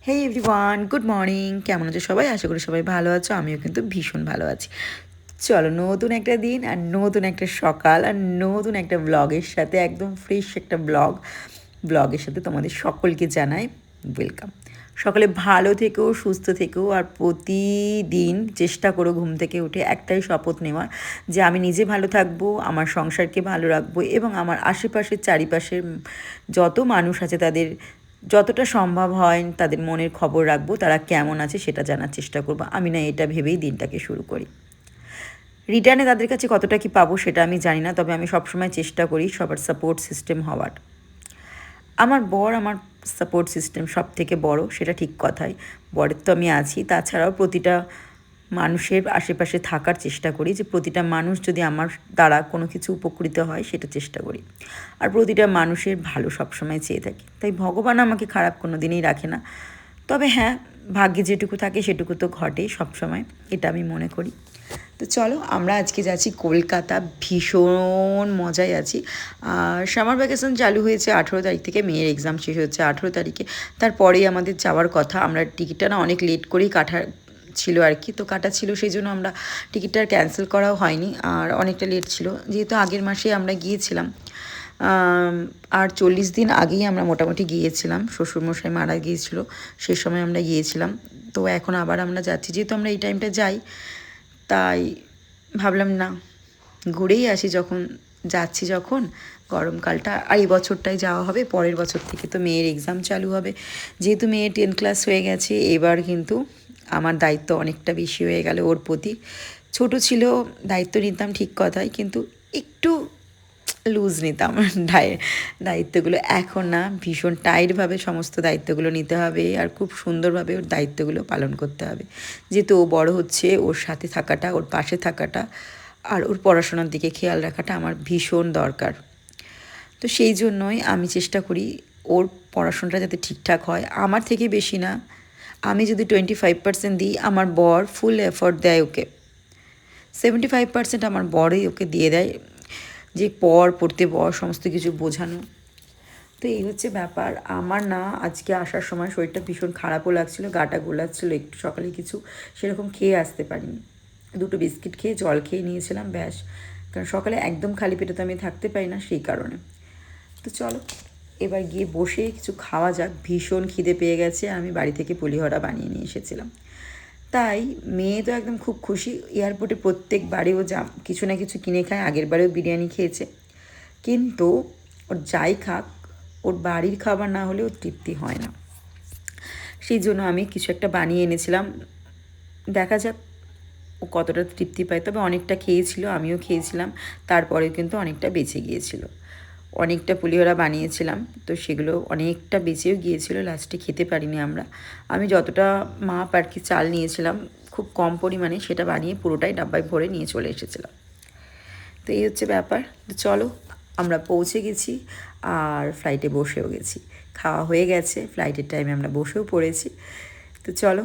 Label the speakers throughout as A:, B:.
A: হেই everyone, good morning. কেমন আছো সবাই? আশা করি সবাই ভালো আছো। আমিও কিন্তু ভীষণ ভালো আছি। চলো, নতুন একটা দিন আর নতুন একটা সকাল আর নতুন একটা ব্লগের সাথে, একদম ফ্রেশ একটা ব্লগের সাথে তোমাদের সকলকে জানাই ওয়েলকাম। সকালে ভালো থেকো, সুস্থ থেকো, আর প্রতিদিন চেষ্টা করো ঘুম থেকে উঠে একটাই শপথ নেওয়ার, যে আমি নিজে ভালো থাকবো, আমার সংসারকে ভালো রাখবো এবং আমার আশেপাশের চারিপাশের যত মানুষ আছে তাদের যতটা সম্ভব হয় তাদের মনের খবর রাখবো, তারা কেমন আছে সেটা জানার চেষ্টা করবো। আমি না এটা ভেবেই দিনটাকে শুরু করি। রিটার্নে তাদের কাছে কতটা কি পাবো সেটা আমি জানি না, তবে আমি সবসময় চেষ্টা করি সবার সাপোর্ট সিস্টেম হওয়ার। আমার বর আমার সাপোর্ট সিস্টেম সব থেকে বড়, সেটা ঠিক কথাই। বরের তো আমি আছি, তাছাড়াও প্রতিটা মানুষের আশেপাশে থাকার চেষ্টা করি, যে প্রতিটা মানুষ যদি আমার দ্বারা কোনো কিছু উপকৃত হয় সেটা চেষ্টা করি। আর প্রতিটা মানুষের ভালো সবসময় চেয়ে থাকি, তাই ভগবান আমাকে খারাপ কোনো দিনই রাখে না। তবে হ্যাঁ, ভাগ্যে যেটুকু থাকে সেটুকু তো ঘটেই সবসময়, এটা আমি মনে করি। তো চলো, আমরা আজকে যাচ্ছি কলকাতা, ভীষণ মজায় আছি। আর সামার ভ্যাকেশন চালু হয়েছে 18 তারিখ থেকে, মেয়ের এক্সাম শেষ হচ্ছে 18 তারিখে। তারপরেই আমাদের যাওয়ার কথা। আমরা টিকিটটা না অনেক লেট করেই কাটা ছিল আর কি, তো কাটা ছিল সেই জন্য আমরা টিকিটটা ক্যান্সেল করাও হয়নি, আর অনেকটা লেট ছিল যেহেতু আগের মাসে আমরা গিয়েছিলাম। আর 40 দিন আগেই আমরা মোটামুটি গিয়েছিলাম, শ্বশুরমশাই মারা গিয়েছিল সেই সময় আমরা গিয়েছিলাম। তো এখন আবার আমরা যাচ্ছি, যেহেতু আমরা এই টাইমটা যাই তাই ভাবলাম না, ঘুরেই আসি যখন যাচ্ছি, যখন গরমকালটা। আর এই বছরটাই যাওয়া হবে, পরের বছর থেকে তো মেয়ের এক্সাম চালু হবে। যেহেতু মেয়ে 10 ক্লাস হয়ে গেছে, এবার কিন্তু আমার দায়িত্ব অনেকটা বেশি হয়ে গেল ওর প্রতি। ছোট ছিল, দায়িত্ব নিতাম ঠিক কথাই, কিন্তু একটু লুজ নিতাম দায়িত্বগুলো। এখন না, ভীষণ টাইটভাবে সমস্ত দায়িত্বগুলো নিতে হবে, আর খুব সুন্দরভাবে ওর দায়িত্বগুলো পালন করতে হবে। যেহেতু ও বড় হচ্ছে, ওর সাথে থাকাটা, ওর পাশে থাকাটা আর ওর পড়াশোনার দিকে খেয়াল রাখাটা আমার ভীষণ দরকার। তো সেই জন্যই আমি চেষ্টা করি ওর পড়াশোনাটা যাতে ঠিকঠাক হয়। আমার থেকে বেশি না, আমি যদি 25% দিই, আমার বর ফুল এফোর্ট দেয় ওকে। 75% আমার বরই ওকে দিয়ে দেয়, যে পড়তে বর, সমস্ত কিছু বোঝানো। তো এই হচ্ছে ব্যাপার। আমার না আজকে আসার সময় শরীরটা ভীষণ খারাপও লাগছিলো, গাটা গোলাচ্ছিলো একটু, সকালে কিছু সেরকম খেয়ে আসতে পারিনি। 2টো বিস্কিট খেয়ে জল খেয়ে নিয়েছিলাম, ব্যাস। কারণ সকালে একদম খালি পেটে তো আমি থাকতে পারি না, সেই কারণে। তো চলো এবার গিয়ে বসে কিছু খাওয়া যাক, ভীষণ খিদে পেয়ে গেছে। আমি বাড়ি থেকে পুলিহোরা বানিয়ে নিয়ে এসেছিলাম, তাই মেয়ে তো একদম খুব খুশি। এয়ারপোর্টে প্রত্যেকবারে ও কিছু না কিছু কিনে খায়, আগের বারেও বিরিয়ানি খেয়েছে। কিন্তু ওর যাই খাক, ওর বাড়ির খাবার না হলে ওর তৃপ্তি হয় না। সেই জন্য আমি কিছু একটা বানিয়ে এনেছিলাম, দেখা যাক ও কতটা তৃপ্তি পায়। তবে অনেকটা খেয়েছিল, আমিও খেয়েছিলাম, তারপরেও কিন্তু অনেকটা বেঁচে গিয়েছিল। অনেকটা পুলিহোরা বানিয়েছিলাম, তো সেগুলো অনেকটা বেঁচেও গিয়েছিল, লাস্টে খেতে পারিনি আমরা। আমি যতটা মাপ আর কি চাল নিয়েছিলাম, খুব কম পরিমাণে সেটা বানিয়ে পুরোটাই ডাব্বায় ভরে নিয়ে চলে এসেছিলাম। তো এই হচ্ছে ব্যাপার। তো চলো, আমরা পৌঁছে গেছি আর ফ্লাইটে বসেও গেছি। খাওয়া হয়ে গেছে, ফ্লাইটের টাইমে আমরা বসেও পড়েছি। তো চলো,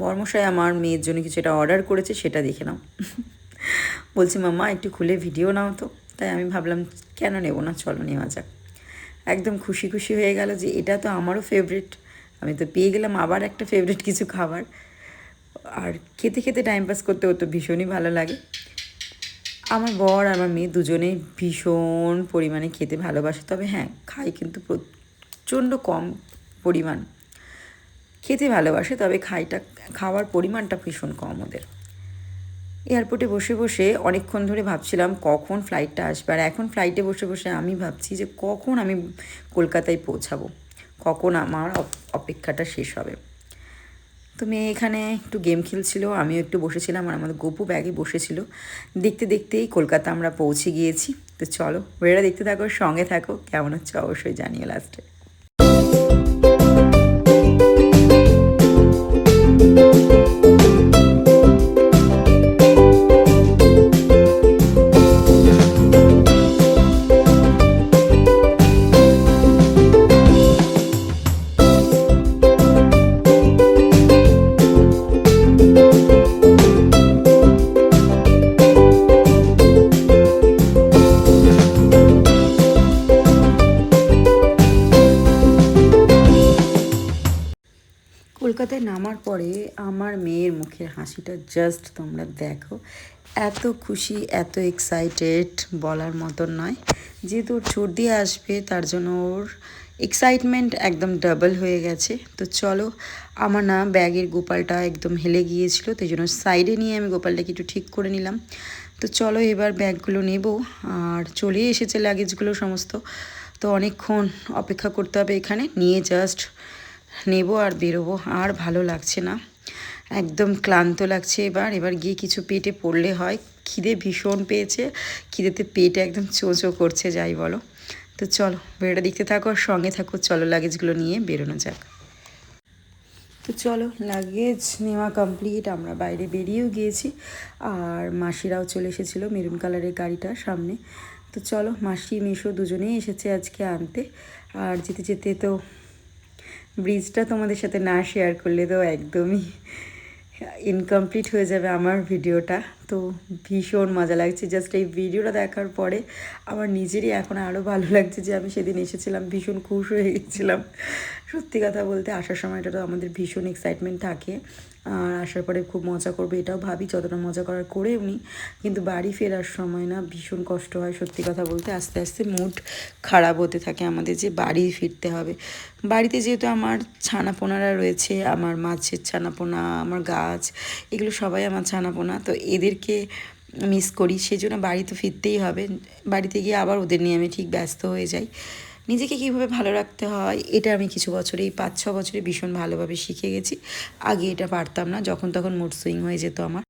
A: বর্মশাই আমার মেয়ের জন্য কিছু একটা অর্ডার করেছে, সেটা দেখে নাও। বলছি, মাম্মা একটু খুলে ভিডিও নাও তো। তাই আমি ভাবলাম কেন নেব না, চলো নেওয়া যাক। একদম খুশি খুশি হয়ে গেল যে এটা তো আমারও ফেভারিট, আমি তো পেয়ে গেলাম আবার একটা ফেভারিট কিছু খাবার। আর খেতে খেতে টাইম পাস করতে তো ভীষণই ভালো লাগে। আমার বর আর আমার মেয়ে দুজনেই ভীষণ পরিমাণে খেতে ভালোবাসে, তবে হ্যাঁ, খাই কিন্তু প্রচণ্ড কম পরিমাণ। খেতে ভালোবাসে, তবে খাওয়ার পরিমাণটা ভীষণ কম ওদের। এয়ারপোর্টে বসে বসে অনেকক্ষণ ধরে ভাবছিলাম কখন ফ্লাইটটা আসবে, আর এখন ফ্লাইটে বসে বসে আমি ভাবছি যে কখন আমি কলকাতায় পৌঁছাবো, কখন আমার অপেক্ষাটা শেষ হবে। তো মেয়ে এখানে একটু গেম খেলছিল, আমিও একটু বসেছিলাম, আর আমাদের গপু ব্যাগে বসেছিল। দেখতে দেখতেই কলকাতা আমরা পৌঁছে গিয়েছি। তো চলো, ওরা দেখতে থাকো, সঙ্গে থাকো, কেমন হচ্ছে অবশ্যই জানিও লাস্টে। কলকাতায় নামার পরে আমার মেয়ের মুখের হাসিটা জাস্ট তোমরা দেখো, এত খুশি, এত এক্সাইটেড বলার মতন নয়। যেহেতু ওর সর্দি আসবে তার জন্য ওর এক্সাইটমেন্ট একদম ডাবল হয়ে গেছে। তো চলো, আমার না ব্যাগের গোপালটা একদম হেলে গিয়েছিল, তো এই জন্য সাইডে নিয়ে আমি গোপালটাকে একটু ঠিক করে নিলাম। তো চলো এবার ব্যাগগুলো নেব, আর চলে এসেছে লাগেজগুলো সমস্ত। তো অনেকক্ষণ অপেক্ষা করতে হবে এখানে, নিয়ে জাস্ট নেব আর বেরোবো। আর ভালো লাগছে না, একদম ক্লান্ত লাগছে। এবার গিয়ে কিছু পেটে পড়লে হয়। খিদে ভীষণ পেয়েছে, খিদেতে পেট একদম চোঁচো করছে যাই বলো। তো চলো ভিডিওটা দেখতে থাকো আর সঙ্গে থাকো, চলো লাগেজগুলো নিয়ে বেরোনো যাক। তো চলো লাগেজ নেওয়া কমপ্লিট, আমরা বাইরে বেরিয়েও গিয়েছি আর মাসিরাও চলে এসেছিলো মেরুন কালারের গাড়িটা সামনে। তো চলো মাসি মেশো দুজনেই এসেছে আজকে আনতে। আর যেতে যেতে তো ব্রিজটা তোমাদের সাথে না শেয়ার করলে তো একদমই ইনকমপ্লিট হয়ে যাবে আমার ভিডিওটা। তো ভীষণ মজা লাগছে জাস্ট এই ভিডিওটা দেখার পরে। আমার নিজেরই এখন আরও ভালো লাগছে যে আমি সেদিন এসেছিলাম, ভীষণ খুশ হয়ে গেছিলাম। সত্যি কথা বলতে আসার সময়টা তো আমাদের ভীষণ এক্সাইটমেন্ট থাকে, আর আসার পরে খুব মজা করবো এটাও ভাবি, যতটা মজা করার করেও নি। কিন্তু বাড়ি ফেরার সময় না ভীষণ কষ্ট হয় সত্যি কথা বলতে। আস্তে আস্তে মুড খারাপ হতে থাকে আমাদের যে বাড়ি ফিরতে হবে। বাড়িতে যেহেতু আমার ছানাপোনারা রয়েছে, আমার মাছের ছানাপোনা, আমার গাছ, এগুলো সবাই আমার ছানাপোনা, তো এদেরকে মিস করি, সেই জন্য বাড়ি তো ফিরতেই হবে। বাড়িতে গিয়ে আবার ওদের নিয়ে আমি ঠিক ব্যস্ত হয়ে যাই। নিজেকে কীভাবে ভালো রাখতে হয় এটা আমি কিছু বছরে, এই 5-6 বছরে ভীষণ ভালোভাবে শিখে গেছি। আগে এটা পারতাম না, যখন তখন মুড সুইং হয়ে যেত আমার।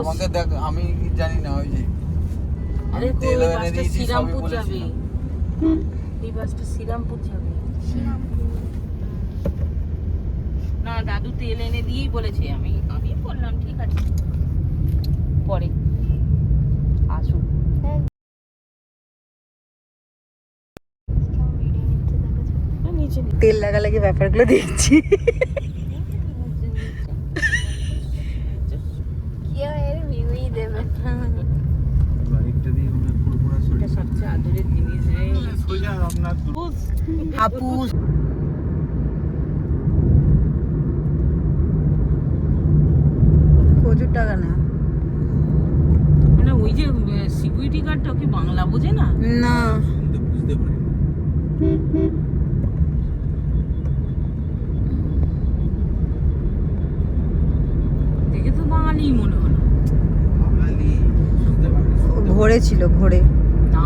B: আমাকে দেখ, আমি জানি না ওই যে
C: আরে
B: তেল
C: ওই
B: এনে
C: বাসটা
B: দিয়েছি, সবই
C: শ্রীরামপুর
B: বলেছি।
C: যাবে, এই বাসটা শ্রীরামপুর যাবে। না দাদু তেল এনে দিয়েই বলেছে, আমি বললাম ঠিক আছে পরে আসুক।
A: তেল লাগালাগি ব্যাপারগুলো দেখছি।
C: এটা সবচেয়ে আদরের জিনিস রে।
A: আপু প্রচুর টাকা না,
C: মানে ওই যে সিকিউরিটি গার্ডটা কি বাংলা বোঝে না?
A: না
B: বুঝতে পারি
C: দেখে তো বাঙালিই মনে হলো।
B: বাঙালি, বুঝতে পারি।
A: ঘোরে ছিল ঘোরে,
C: না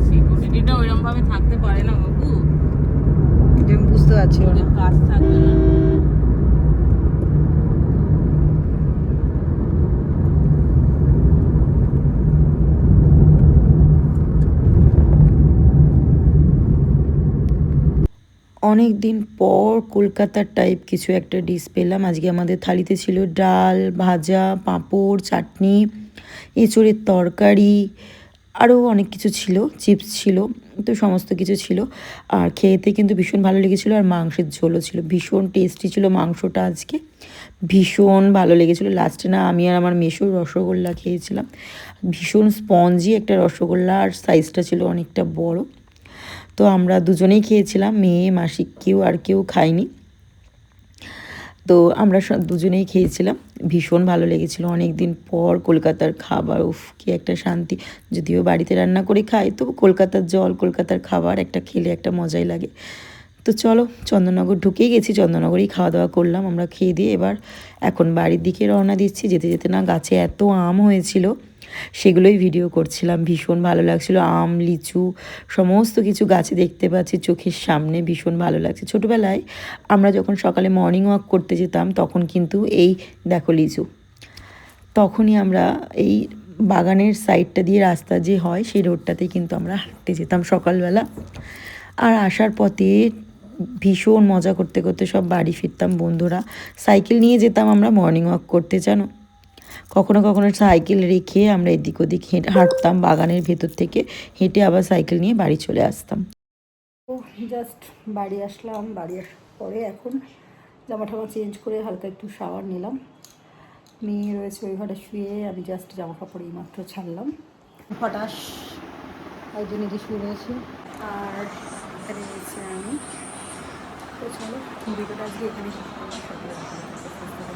C: সিকিউরিটিটা ওইরকম ভাবে থাকতে পারে না বাবু,
A: তুমি বুঝতে পারছি না।
C: ওদের কাজ থাকবে না।
A: অনেক দিন পর কলকাতার টাইপ কিছু একটা ডিশ পেলাম আজকে। আমাদের থালিতে ছিল ডাল, ভাজা, পাঁপড়, চাটনি, এঁচোড়ের তরকারি, আরও অনেক কিছু ছিল, চিপস ছিল, তো সমস্ত কিছু ছিল। আর খেতে কিন্তু ভীষণ ভালো লেগেছিলো, আর মাংসের ঝোলও ছিল, ভীষণ টেস্টি ছিল মাংসটা আজকে, ভীষণ ভালো লেগেছিলো। লাস্টে না আমি আর আমার মেসোর রসগোল্লা খেয়েছিলাম, ভীষণ স্পঞ্জি একটা রসগোল্লা, আর সাইজটা ছিল অনেকটা বড়। তো আমরা দুজনেই খেয়েছিলাম, মেয়ে মাসি কেউ খায়নি। তো আমরা দুজনেই খেয়েছিলাম, ভীষণ ভালো লেগেছিলো। অনেক দিন পর কলকাতার খাবার, উফ কি একটা শান্তি। যদিও বাড়িতে রান্না করে খাই, তবু কলকাতার জল, কলকাতার খাবার একটা খেলে একটা মজাই লাগে। তো চলো চন্দননগর ঢুকেই গেছি, চন্দননগরেই খাওয়া দাওয়া করলাম আমরা, খেয়ে দিয়ে এবার এখন বাড়ির দিকে রওনা দিচ্ছি। যেতে যেতে না গাছে এত আম হয়েছিল, সেগুলোই ভিডিও করছিলাম, ভীষণ ভালো লাগছিলো। আম, লিচু, সমস্ত কিছু গাছে দেখতে পাচ্ছি চোখের সামনে, ভীষণ ভালো লাগছে। ছোটোবেলায় আমরা যখন সকালে মর্নিং ওয়াক করতে যেতাম তখন কিন্তু এই দেখো লিচু, তখনই আমরা এই বাগানের সাইডটা দিয়ে রাস্তা যে হয় সেই রোডটাতেই কিন্তু আমরা হাঁটতে যেতাম সকালবেলা। আর আসার পথে ভীষণ মজা করতে করতে সব বাড়ি ফিরতাম বন্ধুরা। সাইকেল নিয়ে যেতাম আমরা মর্নিং ওয়াক করতে, জানো। কখনো কখনো সাইকেল রেখে আমরা এদিক ওদিক হাঁটতাম বাগানের ভেতর থেকে, হেঁটে আবার সাইকেল নিয়ে বাড়ি চলে আসতাম। তো জাস্ট বাড়ি আসলাম, বাড়ি আসার পরে এখন জামা টামা চেঞ্জ করে হালকা একটু শাওয়ার নিলাম। মেয়ে রয়েছে ওই ঘরে শুয়ে, আমি জাস্ট জামা কাপড় এইমাত্র ছাড়লাম। হঠাৎ
D: একজন এদিকে শুয়ে রয়েছে আর এখানে রয়েছে আমি। তো চলো ভিডিওটা আজকে এখানে শেষ করবো। সকলে ভালো থাকো, সুস্থ থাকো।